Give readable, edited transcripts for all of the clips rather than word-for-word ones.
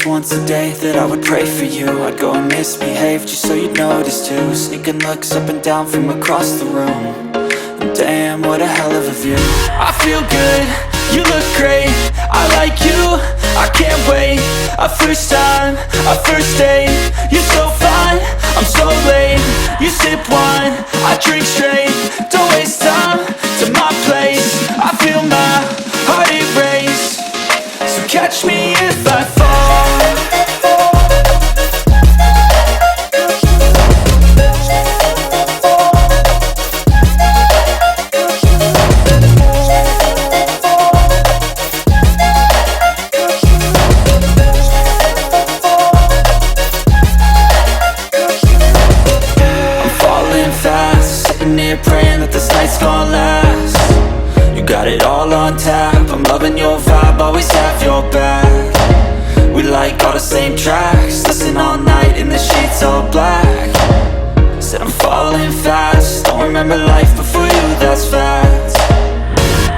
once a day that I would pray for you. I'd go and misbehave just so you'd notice too. Sneaking looks up and down from across the room. And damn, what a hell of a view. I feel good, you look great, I like you, I can't wait. A first time, a first date, you're so fine, I'm so late. You sip wine, I drink straight. Don't waste time to my place. I feel my heart erase. So catch me if I fall. Praying that this night's gonna last. You got it all on tap, I'm loving your vibe, always have your back. We like all the same tracks, listen all night in the sheets all black. Said I'm falling fast, don't remember life before you, that's fact.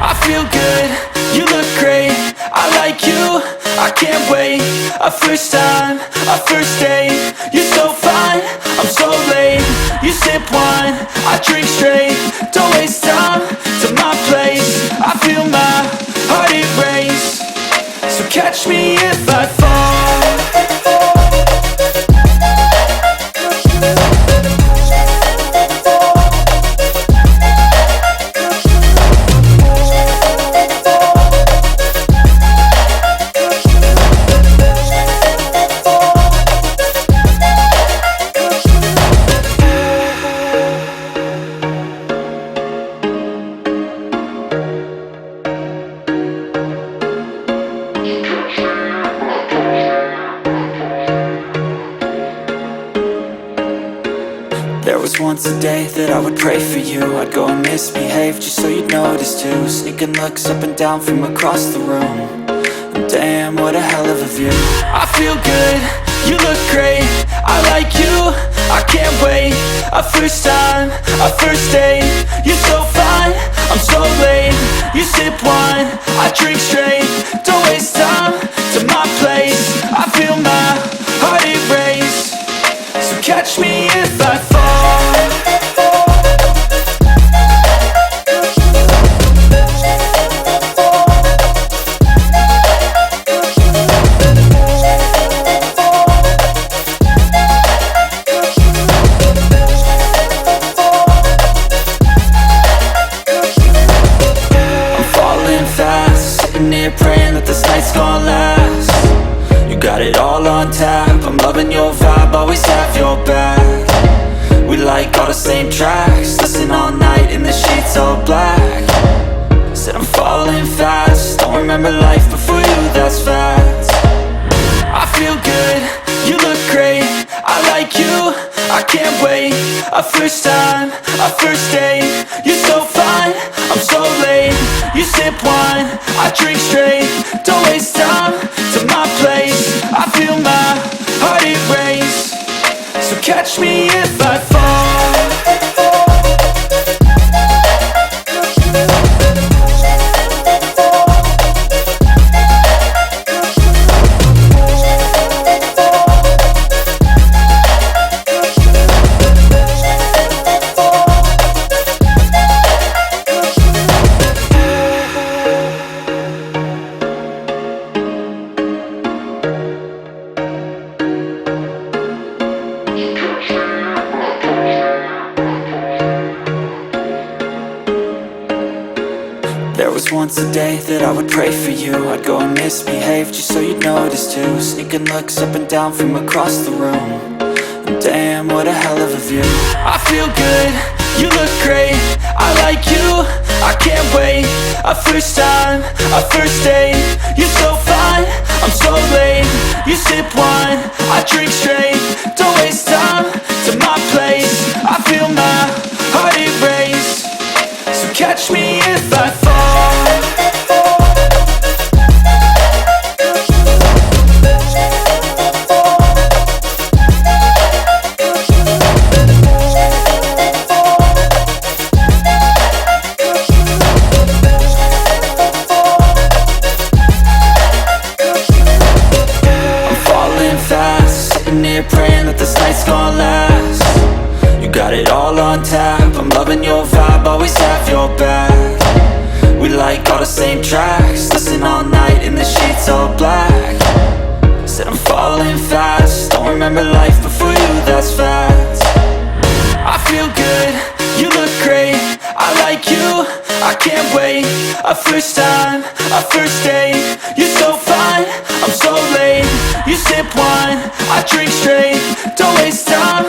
I feel good, you look great, I like you, I can't wait. A first time, a first date, you're so fine, I'm so late. You sip wine, I drink straight. Don't waste time to my place. I feel my heart erase. So catch me if I fall. There was once a day that I would pray for you. I'd go and misbehave just so you'd notice too. Sneaking looks up and down from across the room. And damn, what a hell of a view. I feel good, you look great, I like you, I can't wait. A first time, a first date, you're so fine, I'm so late. You sip wine, I drink straight. Don't waste time to my place. I feel my heart erase. So catch me if I fall. Praying that this night's gonna last. You got it all on tap, I'm loving your vibe, always have your back. We like all the same tracks, listen all night in the sheets all black. Said I'm falling fast, don't remember life before you, that's fact. I feel good, you look great, I like you, I can't wait. A first time, a first date, you're so fine, I'm so late. You sip wine, I drink straight. Don't waste time to my place. I feel my heart erase. So catch me if I fall. There was once a day that I would pray for you. I'd go and misbehave just so you'd notice too. Sneaking looks up and down from across the room. And damn, what a hell of a view. I feel good, you look great, I like you, I can't wait. A first time, a first date, you're so fine, I'm so late. You sip wine, I drink straight. Don't waste time to my place. I feel my heart erase. So catch me if I fall. sleeping here praying that this night's gonna last. You got it all on tap, I'm loving your vibe, always have your back. We like all the same tracks, listen all night in the sheets all black. Said I'm falling fast, don't remember life before you, that's fact. I feel good, you look great, I like you, I can't wait. A first time, a first date, you're so fine, I'm so late. You sip wine, I drink straight, don't waste time,